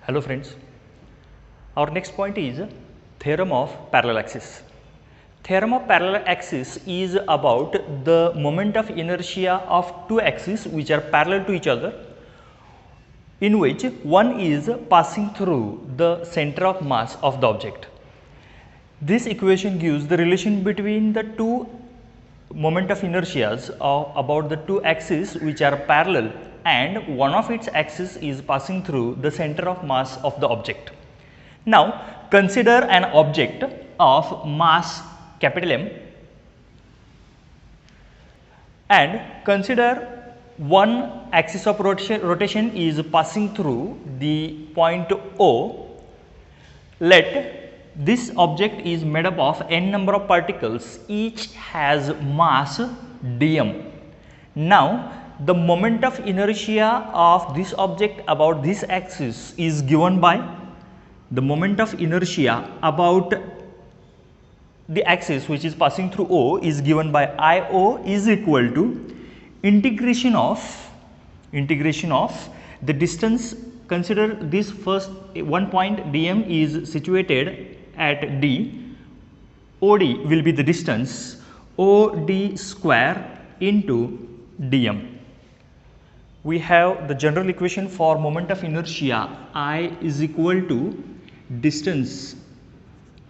Hello friends, our next point is theorem of parallel axis. Theorem of parallel axis is about the moment of inertia of two axes which are parallel to each other, in which one is passing through the center of mass of the object. This equation gives the relation between the two moment of inertias about the two axes which are parallel, and one of its axis is passing through the center of mass of the object. Now consider an object of mass capital M and consider one axis of rotation is passing through the point O. Let this object is made up of n number of particles, each has mass dm. Now the moment of inertia of this object about this axis is given by the moment of inertia about the axis which is passing through O is given by IO is equal to integration of the distance. Consider this first one point dm is situated at D. OD will be the distance, OD square into dm. We have the general equation for moment of inertia, I is equal to distance,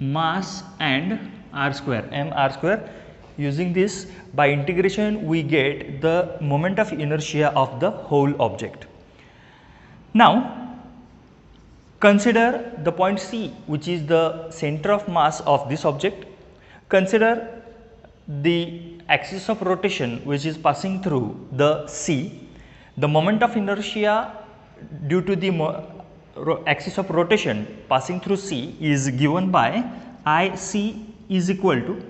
mass and r square, m r square. Using this, by integration we get the moment of inertia of the whole object. Now consider the point C, which is the center of mass of this object. Consider the axis of rotation which is passing through the C. The moment of inertia due to the axis of rotation passing through C is given by IC is equal to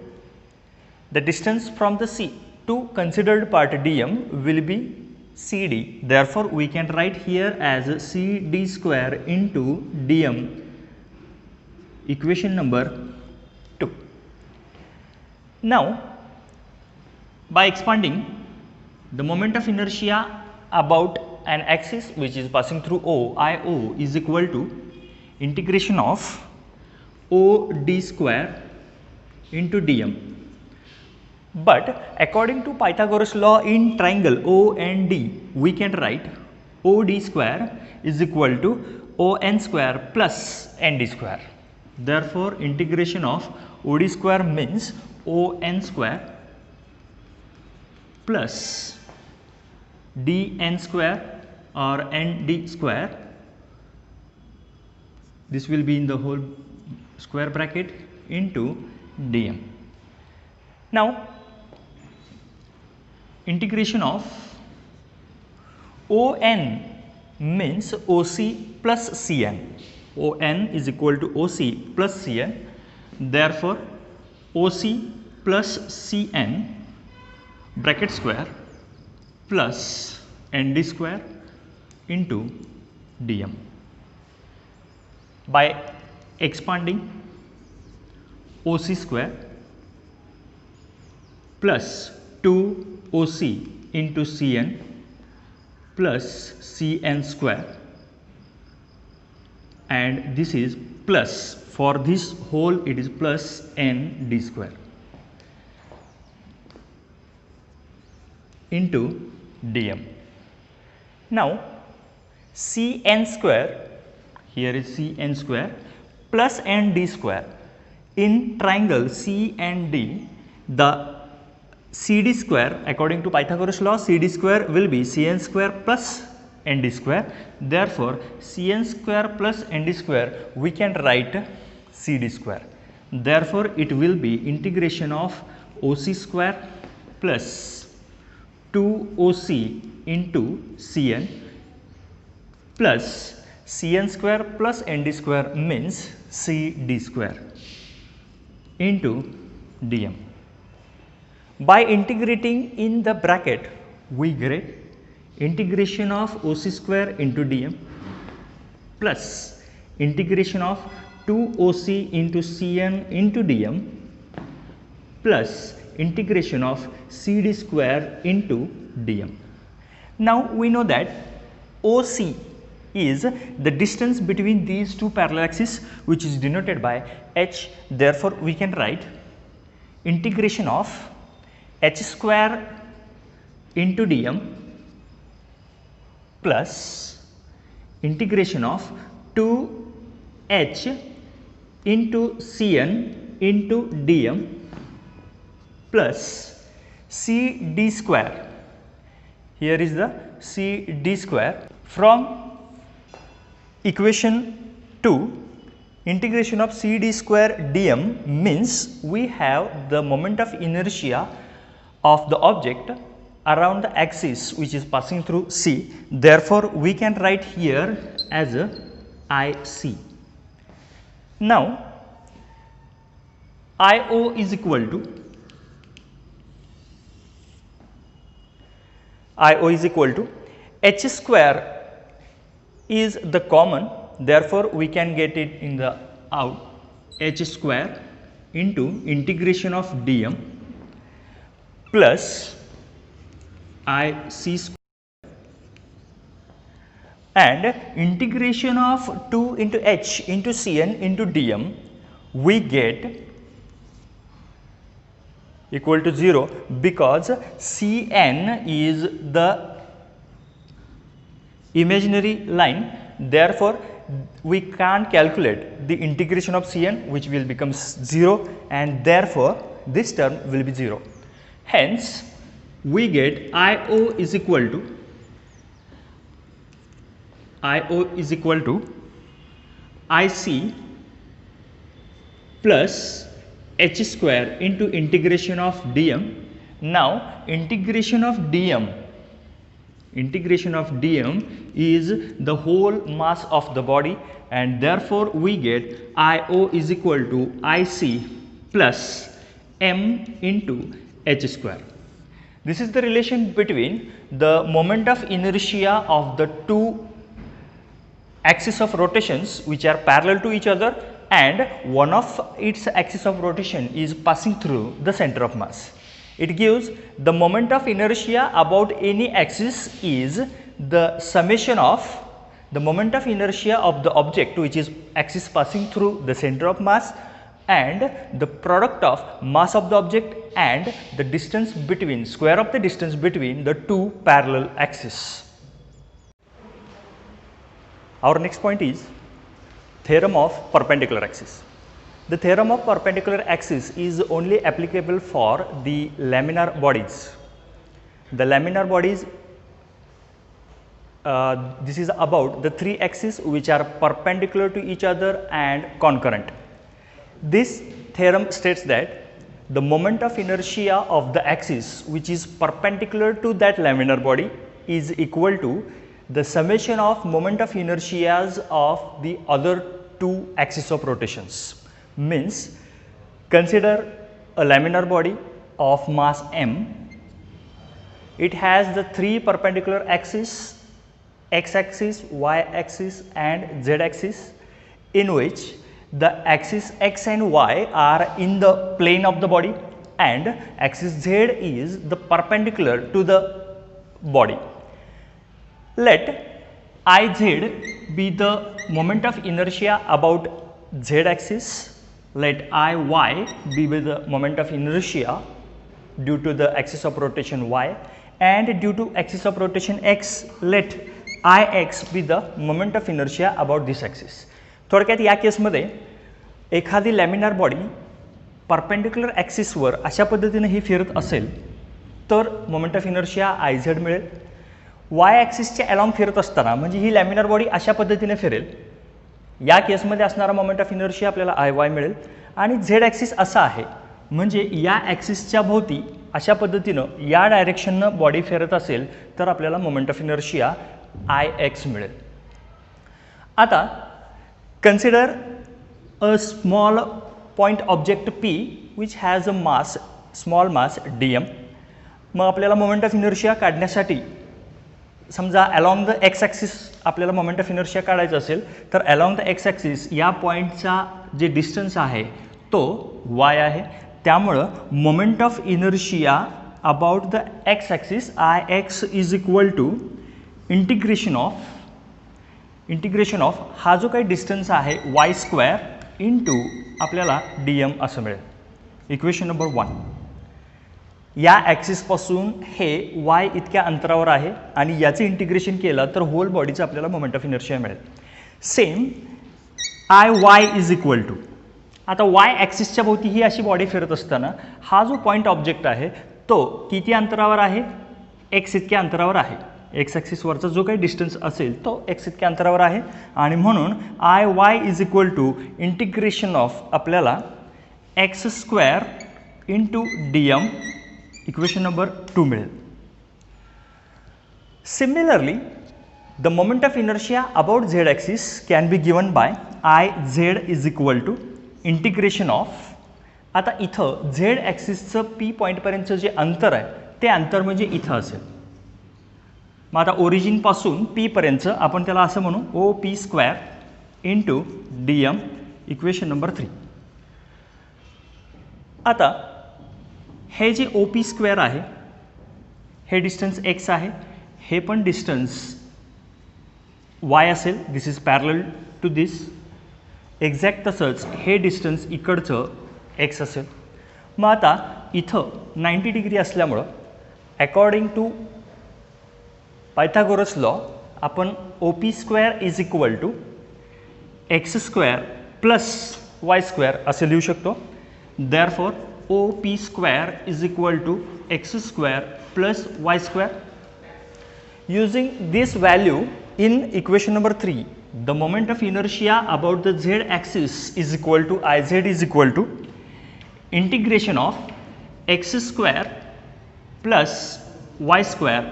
the distance from the C to considered part dm will be CD. Therefore, we can write here as CD square into dm, equation number 2. Now, by expanding the moment of inertia about an axis which is passing through O, IO is equal to integration of OD square into dm. But according to Pythagoras law in triangle O and D, we can write OD square is equal to ON square plus ND square. Therefore, integration of OD square means ON square plus DN square or ND square. This will be in the whole square bracket into dm. Now integration of ON means OC plus CN. ON is equal to OC plus CN. Therefore, OC plus CN bracket square plus ND square into dm. By expanding OC square plus 2 OC into Cn plus Cn square, and this is plus, for this whole it is plus ND square into dm. Now Cn square, here is Cn square plus ND square. In triangle C and D, the CD square, according to Pythagoras law, CD square will be Cn square plus ND square. Therefore, Cn square plus ND square we can write CD square. Therefore, it will be integration of OC square plus 2OC into Cn plus Cn square plus ND square means CD square into dm. By integrating in the bracket, we get integration of OC square into dm plus integration of 2OC into Cn into dm plus integration of CD square into dm. Now we know that OC is the distance between these two parallel axes, which is denoted by h. Therefore, we can write integration of h square into dm plus integration of 2h into Cn into dm plus Cd square. Here is the Cd square. From equation 2, integration of Cd square dm means we have the moment of inertia of the object around the axis which is passing through C. Therefore, we can write here as a IC. Now, IO is equal to h square is the common, therefore we can get it in the out h square into integration of dm plus IC square and integration of 2 into h into Cn into dm, we get equal to 0 because Cn is the imaginary line. Therefore, we can't calculate the integration of Cn, which will become 0, and therefore this term will be 0. Hence, we get IO is equal to IC plus h square into integration of dm. Now, integration of dm is the whole mass of the body, and therefore we get IO is equal to IC plus m into h square. This is the relation between the moment of inertia of the two axes of rotations which are parallel to each other, and one of its axis of rotation is passing through the center of mass. It gives the moment of inertia about any axis is the summation of the moment of inertia of the object which is axis passing through the center of mass and the product of mass of the object and the distance between square of the distance between the two parallel axes. Our next point is theorem of perpendicular axis. The theorem of perpendicular axis is only applicable for the laminar bodies. The laminar bodies, this is about the three axes which are perpendicular to each other and concurrent. This theorem states that the moment of inertia of the axis which is perpendicular to that laminar body is equal to the summation of moment of inertias of the other two axes of rotations. Means, consider a laminar body of mass m. It has the three perpendicular axes, x axis, y axis and z axis, in which the axis x and y are in the plane of the body and axis z is the perpendicular to the body. Let Iz be the moment of inertia about z axis. Let Iy be with the moment of inertia due to the axis of rotation y, and due to axis of rotation x, let Ix be the moment of inertia about this axis. थोडक्यात या केसमध्ये एखादी laminar body perpendicular ॲक्सिसवर अशा पद्धतीने ही फिरत असेल तर moment of inertia Iz मिळेल. वाय ॲक्सिसच्या अलॉंग फिरत असताना म्हणजे ही लॅमिनार बॉडी अशा पद्धतीने फिरेल, या केसमध्ये असणारा मोमेंट ऑफ इनर्शिया आपल्याला Iy मिळेल. आणि झेड ॲक्सिस असा आहे म्हणजे या ॲक्सिसच्या भोवती अशा पद्धतीनं या डायरेक्शननं बॉडी फिरत असेल तर आपल्याला मोमेंट ऑफ इनर्शिया Ix मिळेल. आता consider a small point object P which has a mass, small mass dm. मग आपल्याला मोमेंट ऑफ इनर्शिया काढण्यासाठी समजा अलॉंग द एक्स ॲक्सिस आपल्याला मोमेंट ऑफ इनर्शिया काढायचं असेल तर अलॉंग द एक्स ॲक्सिस या पॉईंटचा जे डिस्टन्स आहे तो y आहे. त्यामुळं moment of inertia about the X axis Ix is equal to integration of integration of हा जो काही डिस्टन्स आहे वाय स्क्वेअर इंटू आपल्याला डी एम असं मिळेल. Equation number 1. या ॲक्सिसपासून हे वाय इतक्या अंतरावर आहे आणि याचं इंटिग्रेशन केलं तर होल बॉडीचं आपल्याला मोमेंट ऑफ इनर्शिया मिळेल. Same I Y is equal to, आता वाय ॲक्सिसच्या भोवती ही अशी बॉडी फिरत असताना हा जो पॉईंट ऑब्जेक्ट आहे तो किती अंतरावर आहे, एक्स इतक्या अंतरावर आहे. एक्स ॲक्सिसवरचा जो काही डिस्टन्स असेल तो एक्स इतक्या अंतरावर आहे आणि म्हणून I Y is equal to integration of आपल्याला X square into D M equation number 2 मिळेल. Similarly the moment of inertia about Z axis can be given by I Z is equal to integration of, आता इथं Z ॲक्सिसचं P पॉईंटपर्यंतचं जे अंतर आहे ते अंतर म्हणजे इथं असेल. मग आता ओरिजिनपासून पीपर्यंत आपण त्याला असं म्हणू O P square into D M equation number 3. आता हे जे ओ पी स्क्वेअर आहे हे डिस्टन्स एक्स आहे, हे पण डिस्टन्स वाय असेल, this is parallel to this. Exact तसंच हे डिस्टन्स इकडचं एक्स असेल. मग आता इथं 90 डिग्री असल्यामुळं अकॉर्डिंग टू पायथागोरस लॉ आपण O P square is equal to X square plus Y square असे लिहू शकतो. Therefore O P square is equal to X square plus Y square. Using this value in equation number 3, the moment of inertia about the z axis is equal to Iz is equal to integration of x square plus y square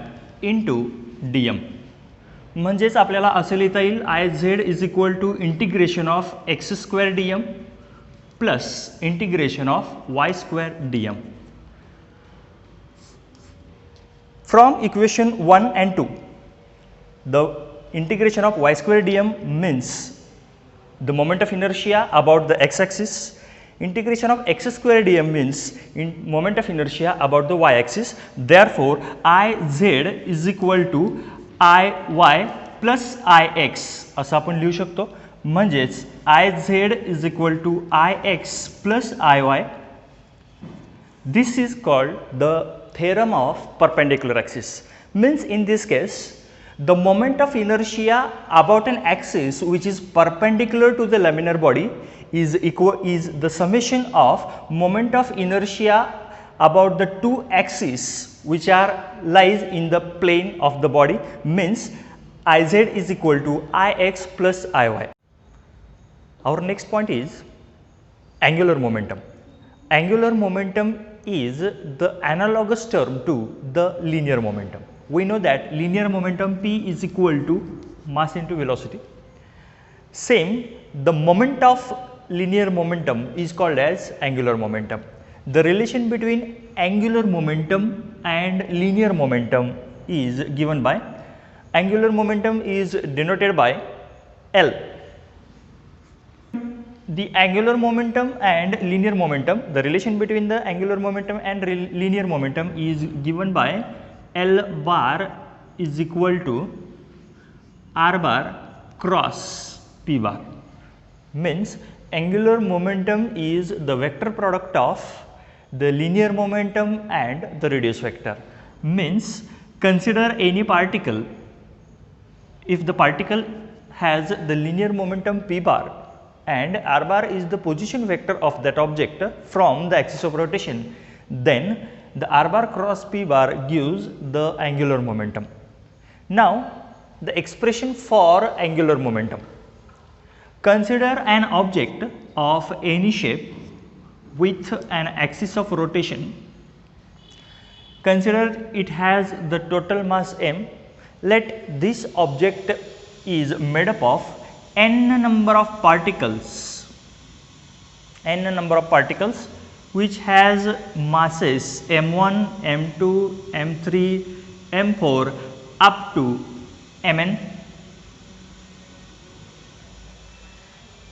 into dm. म्हणजेच आपल्याला असे लिहिता येईल Iz is equal to integration of x square dm plus integration of y square dm. From equation 1 and 2, the integration of y square dm means the moment of inertia about the x-axis. Integration of x square dm means moment of inertia about the y-axis. Therefore, Iz is equal to Iy plus Ix असं आपण लिहू शकतो. म्हणजेच Iz is equal to Ix plus Iy. This is called the theorem of perpendicular axis. Means in this case the moment of inertia about an axis which is perpendicular to the laminar body is the summation of moment of inertia about the two axes which are lies in the plane of the body. Means Iz is equal to Ix plus Iy. Our next point is angular momentum. Angular momentum is the analogous term to the linear momentum. We know that linear momentum P is equal to mass into velocity. Same, the moment of linear momentum is called as angular momentum. The relation between angular momentum and linear momentum is given by, angular momentum is denoted by L. The angular momentum and linear momentum, the relation between the angular momentum and linear momentum is given by L bar is equal to R bar cross P bar. Means angular momentum is the vector product of the linear momentum and the radius vector. Means consider any particle, if the particle has the linear momentum P bar and R bar is the position vector of that object from the axis of rotation, then the R bar cross P bar gives the angular momentum. Now the expression for angular momentum. Consider an object of any shape with an axis of rotation. Consider it has the total mass m. Let this object is made up of n number of particles which has masses m1, m2, m3, m4 up to mn.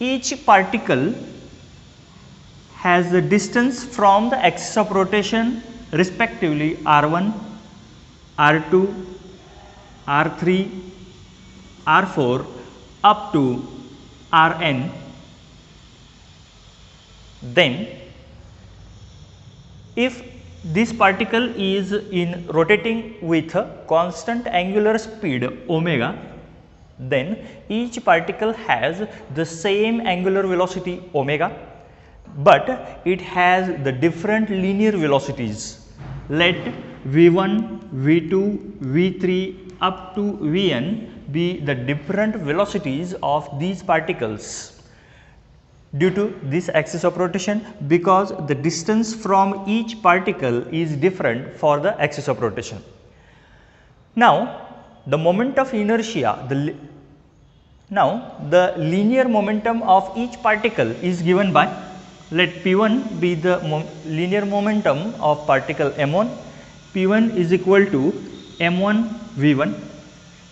Each particle has the distance from the axis of rotation respectively r1, r2, r3, r4 up to Rn. Then if this particle is in rotating with a constant angular speed omega, then each particle has the same angular velocity omega, but it has the different linear velocities. Let v1, v2, v3 up to vn be the different velocities of these particles due to this axis of rotation, because the distance from each particle is different for the axis of rotation. Now, the moment of inertia, the linear momentum of each particle is given by, let P1 be the linear momentum of particle m1, P1 is equal to m1 v1.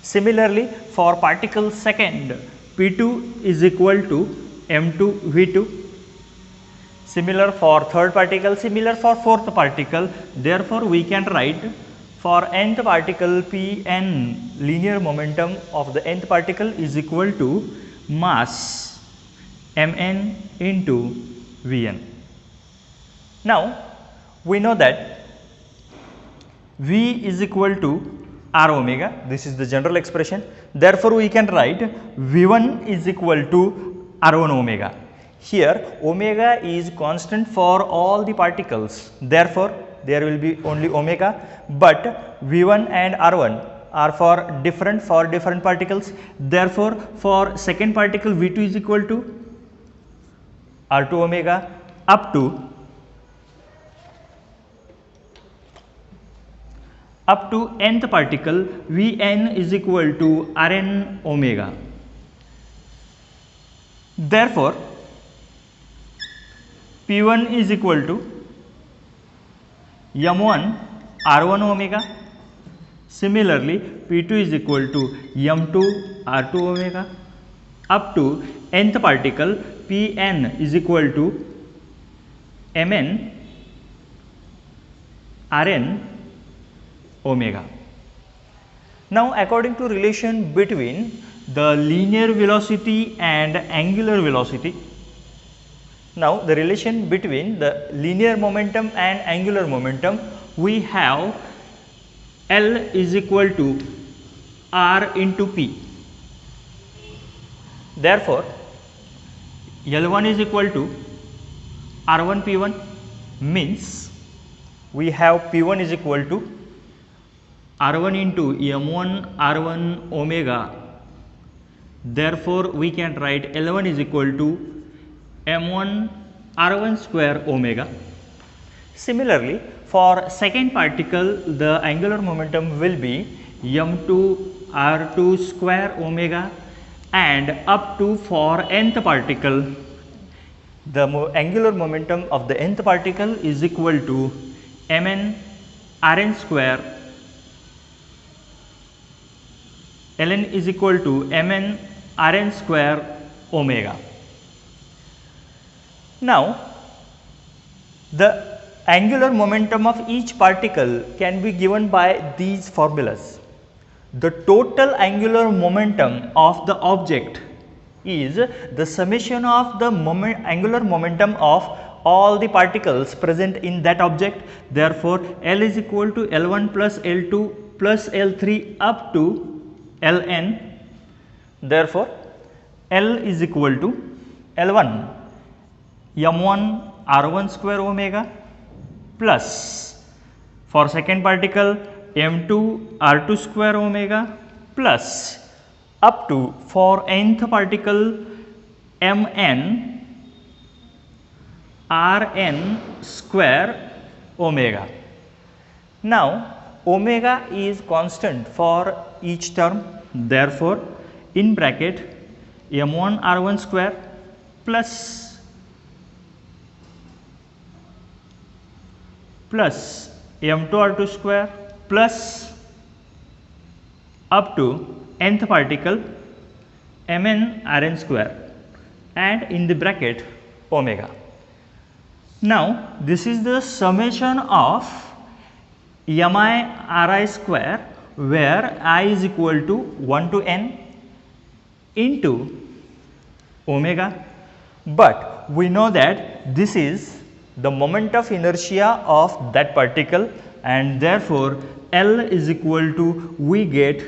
Similarly, for particle second, P2 is equal to m2 v2. Similar for third particle, similar for fourth particle. Therefore, we can write for nth particle Pn, linear momentum of the nth particle is equal to mass Mn into Vn. Now, we know that V is equal to R omega, this is the general expression. Therefore, we can write V1 is equal to R1 omega. Here omega is constant for all the particles, therefore, there will be only omega, but V1 and R1 are for different particles. Therefore, for second particle V2 is equal to R2 omega up to nth particle Vn is equal to Rn omega. Therefore, P1 is equal to m1 R1 omega. Similarly, P2 is equal to m2 R2 omega up to nth particle Pn is equal to Mn Rn omega. Now, according to relation between the linear velocity and angular velocity, now the relation between the linear momentum and angular momentum, we have L is equal to R into P. Therefore, L1 is equal to R1 P1, means we have P1 is equal to R1 into m1 R1 omega. Therefore, we can write L1 is equal to m1 R1 square omega. Similarly, for second particle, the angular momentum will be m2 R2 square omega, and up to for nth particle, the angular momentum of the nth particle is equal to Mn Rn square. Ln is equal to Mn Rn square omega. Now, the angular momentum of each particle can be given by these formulas. The total angular momentum of the object is the summation of the angular momentum of all the particles present in that object. Therefore, L is equal to L1 plus L2 plus L3 up to Ln. Therefore, L is equal to L1 m1 R1 square omega plus for second particle m2 R2 square omega plus up to for nth particle Mn Rn square omega. Now, omega is constant for each term. Therefore, in bracket m1 R1 square plus m2 R2 square plus up to nth particle Mn Rn square, and in the bracket omega. Now, this is the summation of mi Ri square, where I is equal to 1 to n, into omega, but we know that this is the moment of inertia of that particle, and therefore L is equal to, we get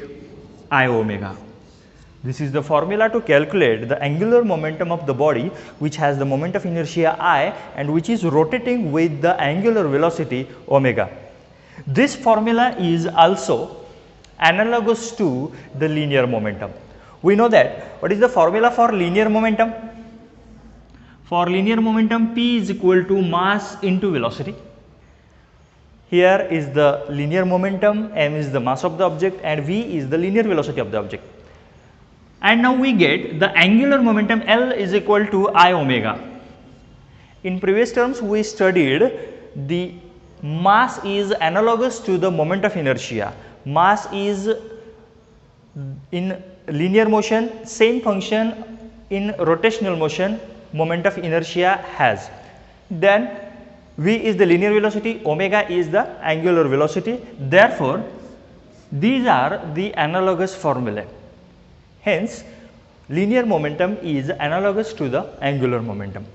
I omega. This is the formula to calculate the angular momentum of the body which has the moment of inertia I and which is rotating with the angular velocity omega. This formula is also analogous to the linear momentum. We know that. What is the formula for linear momentum? For linear momentum, P is equal to mass into velocity. Here is the linear momentum, m is the mass of the object and v is the linear velocity of the object. And now we get the angular momentum L is equal to I omega. In previous terms we studied the mass is analogous to the moment of inertia. Mass is in linear motion, same function in rotational motion moment of inertia has. Then v is the linear velocity, omega is the angular velocity. Therefore, these are the analogous formulae. Hence, linear momentum is analogous to the angular momentum.